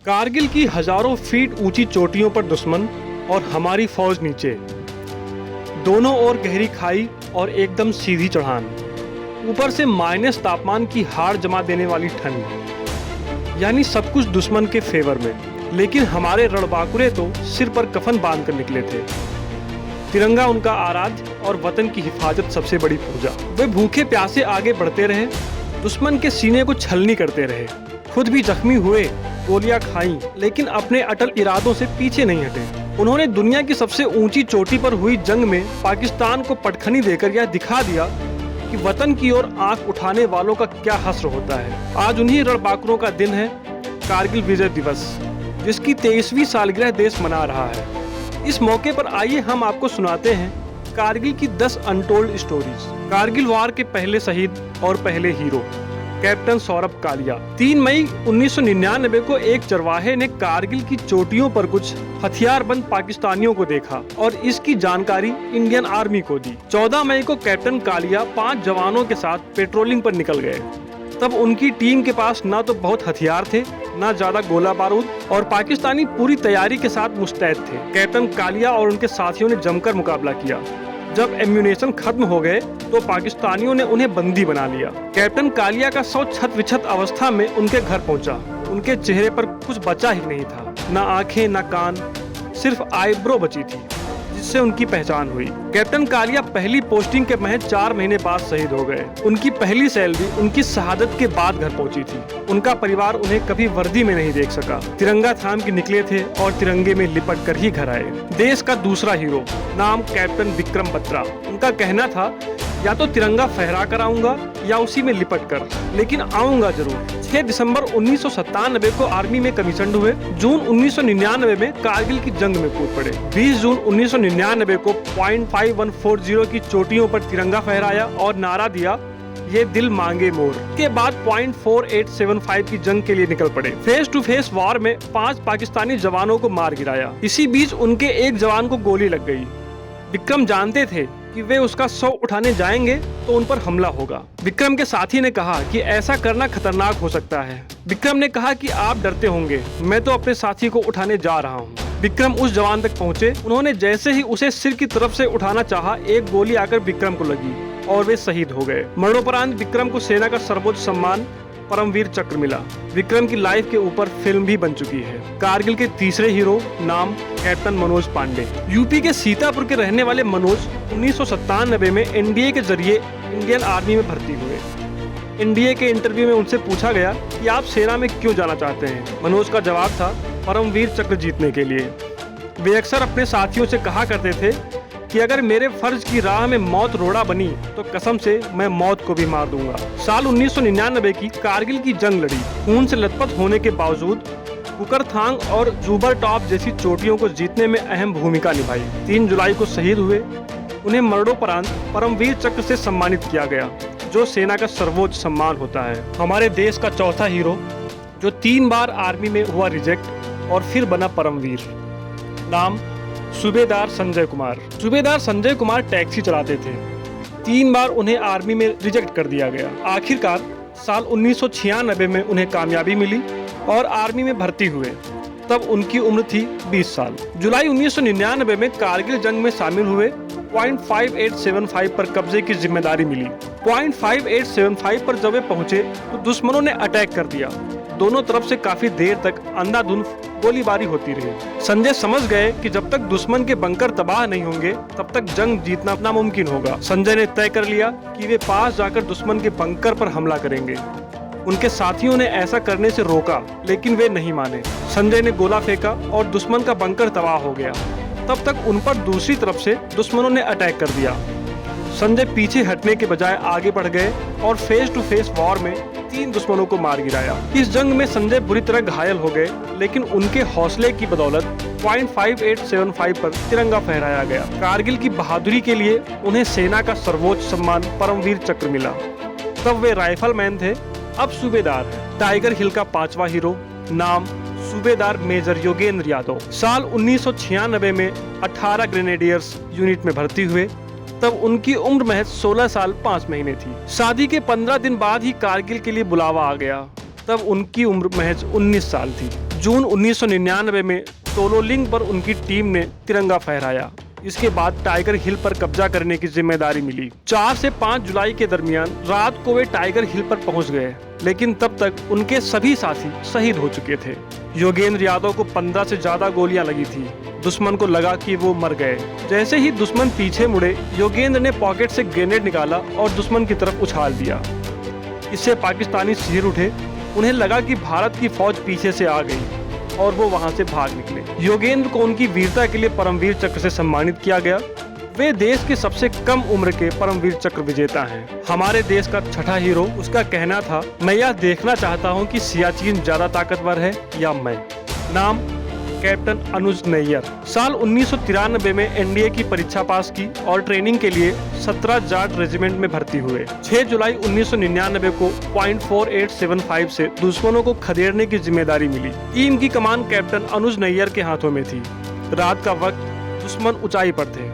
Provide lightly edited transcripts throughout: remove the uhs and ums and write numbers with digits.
कारगिल की हजारों फीट ऊंची चोटियों पर दुश्मन और हमारी फौज नीचे, दोनों ओर गहरी खाई और एकदम सीधी चढ़ान, ऊपर से माइनस तापमान की हाड़ जमा देने वाली ठंड, यानी सब कुछ दुश्मन के फेवर में। लेकिन हमारे रणबांकुरे तो सिर पर कफन बांध कर निकले थे। तिरंगा उनका आराध्य और वतन की हिफाजत सबसे बड़ी पूजा। वे भूखे प्यासे आगे बढ़ते रहे, दुश्मन के सीने को छलनी करते रहे, खुद भी जख्मी हुए, गोलियां खाईं, लेकिन अपने अटल इरादों से पीछे नहीं हटे। उन्होंने दुनिया की सबसे ऊंची चोटी पर हुई जंग में पाकिस्तान को पटखनी देकर यह दिखा दिया कि वतन की ओर आंख उठाने वालों का क्या हश्र होता है। आज उन्हीं रणबांकुरों का दिन है, कारगिल विजय दिवस, जिसकी 23वीं सालगिरह देश मना रहा है। इस मौके पर आइए हम आपको सुनाते हैं कारगिल की 10 अनटोल्ड स्टोरीज। कारगिल वार के पहले शहीद और पहले हीरो कैप्टन सौरभ कालिया। 3 मई 1999 को एक चरवाहे ने कारगिल की चोटियों पर कुछ हथियारबंद पाकिस्तानियों को देखा और इसकी जानकारी इंडियन आर्मी को दी। 14 मई को कैप्टन कालिया 5 जवानों के साथ पेट्रोलिंग पर निकल गए। तब उनकी टीम के पास ना तो बहुत हथियार थे, ना ज्यादा गोला बारूद, और पाकिस्तानी पूरी तैयारी के साथ मुस्तैद थे। कैप्टन कालिया और उनके साथियों ने जमकर मुकाबला किया। जब एम्यूनेशन खत्म हो गए तो पाकिस्तानियों ने उन्हें बंदी बना लिया। कैप्टन कालिया का शव छत विछत अवस्था में उनके घर पहुंचा। उनके चेहरे पर कुछ बचा ही नहीं था, ना आंखें ना कान, सिर्फ आईब्रो बची थी, जिससे उनकी पहचान हुई। कैप्टन कालिया पहली पोस्टिंग के महज 4 महीने बाद शहीद हो गए। उनकी पहली सैलरी उनकी शहादत के बाद घर पहुंची थी। उनका परिवार उन्हें कभी वर्दी में नहीं देख सका। तिरंगा थाम के निकले थे और तिरंगे में लिपट कर ही घर आए। देश का दूसरा हीरो, नाम कैप्टन विक्रम बत्रा। उनका कहना था, या तो तिरंगा फहरा कर आऊंगा या उसी में लिपट कर, लेकिन आऊंगा जरूर। 6 दिसंबर 1997 को आर्मी में कमीशन हुए। जून 1999 में कारगिल की जंग में कूद पड़े। 20 जून 1999 को .5140 की चोटियों पर तिरंगा फहराया और नारा दिया, ये दिल मांगे मोर। के बाद .4875 की जंग के लिए निकल पड़े। फेस टू फेस वॉर में 5 पाकिस्तानी जवानों को मार गिराया। इसी बीच उनके एक जवान को गोली लग गई। विक्रम जानते थे कि वे उसका शव उठाने जाएंगे तो उन पर हमला होगा। विक्रम के साथी ने कहा कि ऐसा करना खतरनाक हो सकता है। विक्रम ने कहा कि आप डरते होंगे, मैं तो अपने साथी को उठाने जा रहा हूँ। विक्रम उस जवान तक पहुँचे। उन्होंने जैसे ही उसे सिर की तरफ से उठाना चाहा, एक गोली आकर विक्रम को लगी और वे शहीद हो गए। मरणोपरांत विक्रम को सेना का सर्वोच्च सम्मान परमवीर चक्र मिला। विक्रम की लाइफ के ऊपर फिल्म भी बन चुकी है। कारगिल के तीसरे हीरो, नाम कैप्टन मनोज पांडे। यूपी के सीतापुर के रहने वाले मनोज 1997 में एनडीए के जरिए इंडियन आर्मी में भर्ती हुए। एनडीए के इंटरव्यू में उनसे पूछा गया कि आप सेना में क्यों जाना चाहते हैं। मनोज का जवाब था, परमवीर चक्र जीतने के लिए। वे अक्सर अपने साथियों से कहा करते थे कि अगर मेरे फर्ज की राह में मौत रोड़ा बनी तो कसम से मैं मौत को भी मार दूंगा। साल 1999 की कारगिल की जंग लड़ी। खून से लथपथ होने के बावजूद कुकरथांग और जुबर टॉप जैसी चोटियों को जीतने में अहम भूमिका निभाई। 3 जुलाई को शहीद हुए। उन्हें मरणोपरांत परमवीर चक्र से सम्मानित किया गया, जो सेना का सर्वोच्च सम्मान होता है। हमारे देश का चौथा हीरो, जो 3 बार आर्मी में हुआ रिजेक्ट और फिर बना परमवीर, नाम सूबेदार संजय कुमार। सूबेदार संजय कुमार टैक्सी चलाते थे। 3 बार उन्हें आर्मी में रिजेक्ट कर दिया गया। आखिरकार साल 1996 में उन्हें कामयाबी मिली और आर्मी में भर्ती हुए। तब उनकी उम्र थी 20 साल। जुलाई 1999 में कारगिल जंग में शामिल हुए। .5875 पर कब्जे की जिम्मेदारी मिली। .5875 पर जब वे पहुंचे तो दुश्मनों ने अटैक कर दिया। दोनों तरफ से काफी देर तक अंधाधुंध गोलीबारी होती रही। संजय समझ गए कि जब तक दुश्मन के बंकर तबाह नहीं होंगे तब तक जंग जीतना नामुमकिन होगा। संजय ने तय कर लिया कि वे पास जाकर दुश्मन के बंकर पर हमला करेंगे। उनके साथियों ने ऐसा करने से रोका, लेकिन वे नहीं माने। संजय ने गोला फेंका और दुश्मन का बंकर तबाह हो गया। तब तक उन पर दूसरी तरफ से दुश्मनों ने अटैक कर दिया। संजय पीछे हटने के बजाय आगे बढ़ गए और फेस टू फेस वॉर में 3 दुश्मनों को मार गिराया। इस जंग में संजय बुरी तरह घायल हो गए, लेकिन उनके हौसले की बदौलत .5875 पर तिरंगा फहराया गया। कारगिल की बहादुरी के लिए उन्हें सेना का सर्वोच्च सम्मान परमवीर चक्र मिला। तब वे राइफलमैन थे, अब सूबेदार। टाइगर हिल का 5वां हीरो, नाम सूबेदार मेजर योगेंद्र यादव। साल 1996 में 18 ग्रेनेडियर्स यूनिट में भर्ती हुए। तब उनकी उम्र महज 16 साल 5 महीने थी। शादी के 15 दिन बाद ही कारगिल के लिए बुलावा आ गया। तब उनकी उम्र महज 19 साल थी। जून 1999 में तोलोलिंग पर उनकी टीम ने तिरंगा फहराया। इसके बाद टाइगर हिल पर कब्जा करने की जिम्मेदारी मिली। 4 से 5 जुलाई के दरमियान रात को वे टाइगर हिल पर पहुंच गए, लेकिन तब तक उनके सभी साथी शहीद हो चुके थे। योगेंद्र यादव को 15 से ज्यादा गोलियां लगी थी। दुश्मन को लगा कि वो मर गए। जैसे ही दुश्मन पीछे मुड़े, योगेंद्र ने पॉकेट से ग्रेनेड निकाला और दुश्मन की तरफ उछाल दिया। इससे पाकिस्तानी चीर उठे। उन्हें लगा कि भारत की फौज पीछे से आ गई और वो वहां से भाग निकले। योगेंद्र को उनकी वीरता के लिए परमवीर चक्र से सम्मानित किया गया। वे देश के सबसे कम उम्र के परमवीर चक्र विजेता हैं। हमारे देश का छठा हीरो, उसका कहना था, मैं यह देखना चाहता हूं कि सियाचिन ज्यादा ताकतवर है या मैं। नाम कैप्टन अनुज नैयर। साल 1993 में एनडीए की परीक्षा पास की और ट्रेनिंग के लिए 17 जाट रेजिमेंट में भर्ती हुए। 6 जुलाई 1999 को .4875 से दुश्मनों को खदेड़ने की जिम्मेदारी मिली। टीम की कमान कैप्टन अनुज नैयर के हाथों में थी। रात का वक्त, दुश्मन ऊंचाई पर थे।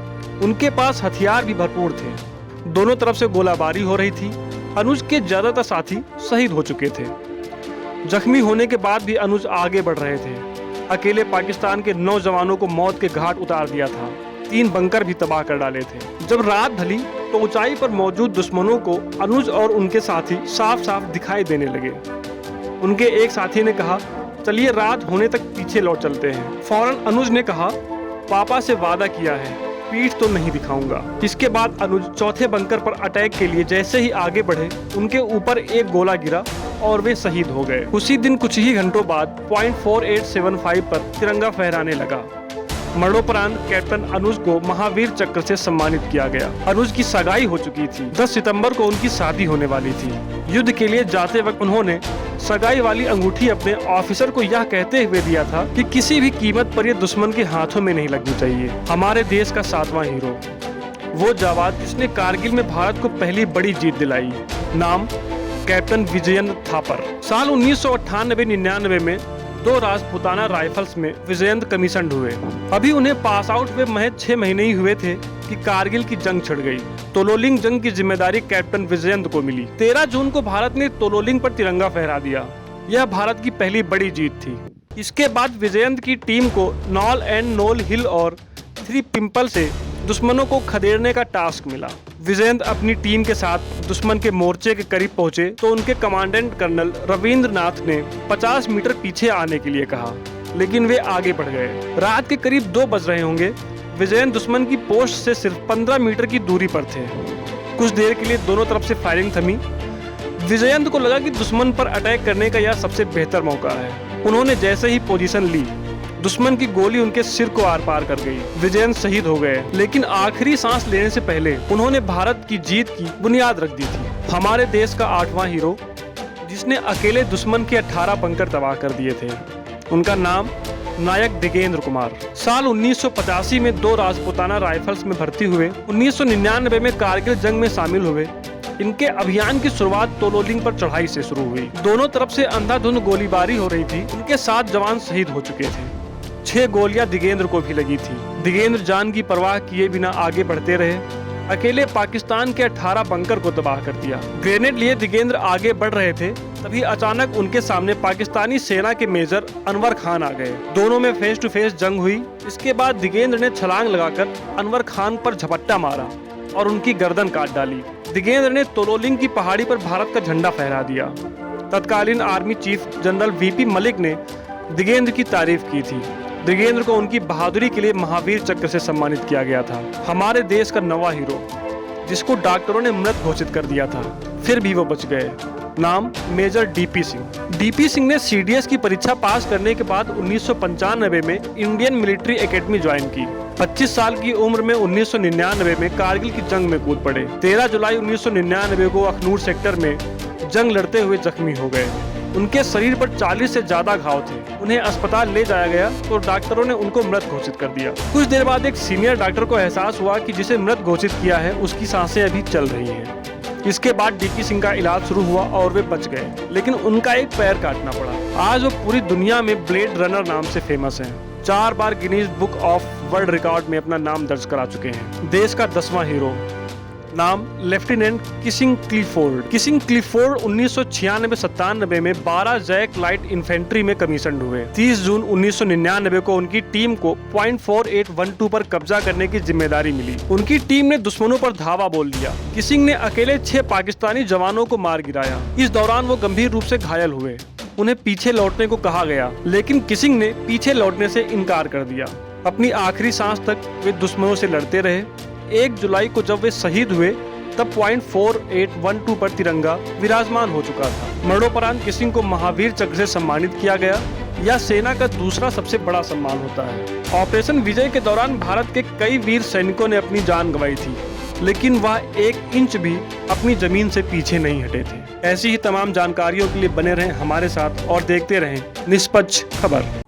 उनके पास हथियार भी भरपूर थे। दोनों तरफ से गोलाबारी हो रही थी। अनुज के ज्यादातर साथी शहीद हो चुके थे। जख्मी होने के बाद भी अनुज आगे बढ़ रहे थे। अकेले पाकिस्तान के 9 जवानों को मौत के घाट उतार दिया था। 3 बंकर भी तबाह कर डाले थे। जब रात ढली तो ऊंचाई पर मौजूद दुश्मनों को अनुज और उनके साथी साफ साफ दिखाई देने लगे। उनके एक साथी ने कहा, चलिए रात होने तक पीछे लौट चलते हैं। फौरन अनुज ने कहा, पापा से वादा किया है, पीठ तो नहीं दिखाऊंगा। इसके बाद अनुज चौथे बंकर पर अटैक के लिए जैसे ही आगे बढ़े, उनके ऊपर एक गोला गिरा और वे शहीद हो गए। उसी दिन कुछ ही घंटों बाद .4875 पर तिरंगा फहराने लगा। मरणोपरांत कैप्टन अनुज को महावीर चक्र से सम्मानित किया गया। अनुज की सगाई हो चुकी थी। 10 सितंबर को उनकी शादी होने वाली थी। युद्ध के लिए जाते वक्त उन्होंने सगाई वाली अंगूठी अपने ऑफिसर को यह कहते हुए दिया था कि किसी भी कीमत पर यह दुश्मन के हाथों में नहीं लगनी चाहिए। हमारे देश का 7वां हीरो, वो जाबाज जिसने कारगिल में भारत को पहली बड़ी जीत दिलाई। नाम कैप्टन विजयेंद्र थापर। साल 1998-99 में 2 राजपूताना राइफल्स में विजयेंद्र कमीशन हुए। अभी उन्हें पास आउट हुए महज 6 महीने ही हुए थे कि कारगिल की जंग छिड़ गई। तोलोलिंग जंग की जिम्मेदारी कैप्टन विजयेंद्र को मिली। 13 जून को भारत ने तोलोलिंग पर तिरंगा फहरा दिया। यह भारत की पहली बड़ी जीत थी। इसके बाद विजयेंद्र की टीम को नॉल एंड नोल हिल और 3 पिंपल से दुश्मनों को खदेड़ने का टास्क मिला। विजयेंद्र अपनी टीम के साथ दुश्मन के मोर्चे के करीब पहुंचे तो उनके कमांडेंट कर्नल रविंद्र नाथ ने 50 मीटर पीछे आने के लिए कहा, लेकिन वे आगे बढ़ गए। रात के करीब 2 बज रहे होंगे। विजयेंद्र दुश्मन की पोस्ट से सिर्फ 15 मीटर की दूरी पर थे। कुछ देर के लिए दोनों तरफ से फायरिंग थमी। विजयेंद्र को लगा कि दुश्मन पर अटैक करने का यह सबसे बेहतर मौका है। उन्होंने जैसे ही पोजीशन ली, दुश्मन की गोली उनके सिर को आर पार कर गई। विजयेंद्र शहीद हो गए, लेकिन आखिरी सांस लेने से पहले उन्होंने भारत की जीत की बुनियाद रख दी थी। हमारे देश का 8वां हीरो, जिसने अकेले दुश्मन के 18 बंकर तबाह कर दिए थे, उनका नाम नायक दिगेंद्र कुमार। साल 1985 में 2 राजपूताना राइफल्स में भर्ती हुए। 1999 में कारगिल जंग में शामिल हुए। इनके अभियान की शुरुआत तोलोलिंग पर चढ़ाई से शुरू हुई। दोनों तरफ से अंधाधुंध गोलीबारी हो रही थी। उनके 7 जवान शहीद हो चुके थे। 6 गोलियां दिगेंद्र को भी लगी थी। दिगेंद्र जान की परवाह किए बिना आगे बढ़ते रहे। अकेले पाकिस्तान के 18 बंकर को तबाह कर दिया। ग्रेनेड लिए दिगेंद्र आगे बढ़ रहे थे, तभी अचानक उनके सामने पाकिस्तानी सेना के मेजर अनवर खान आ गए। दोनों में फेस टू फेस जंग हुई। इसके बाद दिगेंद्र ने छलांग लगाकर अनवर खान पर झपट्टा मारा और उनकी गर्दन काट डाली। दिगेंद्र ने तोलोलिंग की पहाड़ी पर भारत का झंडा फहरा दिया। तत्कालीन army chief general VP Malik ने दिगेंद्र की तारीफ की थी। दिगेंद्र को उनकी बहादुरी के लिए महावीर चक्र से सम्मानित किया गया था। हमारे देश का 9वां हीरो, जिसको डॉक्टरों ने मृत घोषित कर दिया था, फिर भी वो बच गए। नाम major DP Singh. DP Singh ने सीडीएस की परीक्षा पास करने के बाद 1995 में इंडियन मिलिट्री एकेडमी ज्वाइन की। 25 साल की उम्र में 1999 में कारगिल की जंग में कूद पड़े। 13 जुलाई 1999 को अखनूर सेक्टर में जंग लड़ते हुए जख्मी हो गए। उनके शरीर पर 40 से ज्यादा घाव थे। उन्हें अस्पताल ले जाया गया तो डॉक्टरों ने उनको मृत घोषित कर दिया। कुछ देर बाद एक सीनियर डॉक्टर को एहसास हुआ कि जिसे मृत घोषित किया है उसकी सांसें अभी चल रही हैं। इसके बाद डीपी सिंह का इलाज शुरू हुआ और वे बच गए, लेकिन उनका एक पैर काटना पड़ा। आज वो पूरी दुनिया में ब्लेड रनर नाम से फेमस हैं। 4 बार Guinness book of world record में अपना नाम दर्ज करा चुके हैं। देश का 10वां हीरो, नाम लेफ्टिनेंट किसिंग क्लिफोर्ड। किसिंग क्लिफोर्ड 1996-97 में 12 जैक लाइट इन्फेंट्री में कमीशन हुए। 30 जून 1999 को उनकी टीम को .4812 पर कब्जा करने की जिम्मेदारी मिली। उनकी टीम ने दुश्मनों पर धावा बोल दिया। किसिंग ने अकेले 6 पाकिस्तानी जवानों को मार गिराया। इस दौरान वो गंभीर रूप से घायल हुए। उन्हें पीछे लौटने को कहा गया, लेकिन किसिंग ने पीछे लौटने से इनकार कर दिया। अपनी आखिरी सांस तक वे दुश्मनों से लड़ते रहे। 1 जुलाई को जब वे शहीद हुए तब .4812 पर तिरंगा विराजमान हो चुका था। मरणोपरांत किसिंग को महावीर चक्र से सम्मानित किया गया। यह सेना का दूसरा सबसे बड़ा सम्मान होता है। ऑपरेशन विजय के दौरान भारत के कई वीर सैनिकों ने अपनी जान गंवाई थी, लेकिन वह 1 इंच भी अपनी जमीन से पीछे नहीं हटे थे। ऐसी ही तमाम जानकारियों के लिए बने रहें हमारे साथ और देखते रहें निष्पक्ष खबर।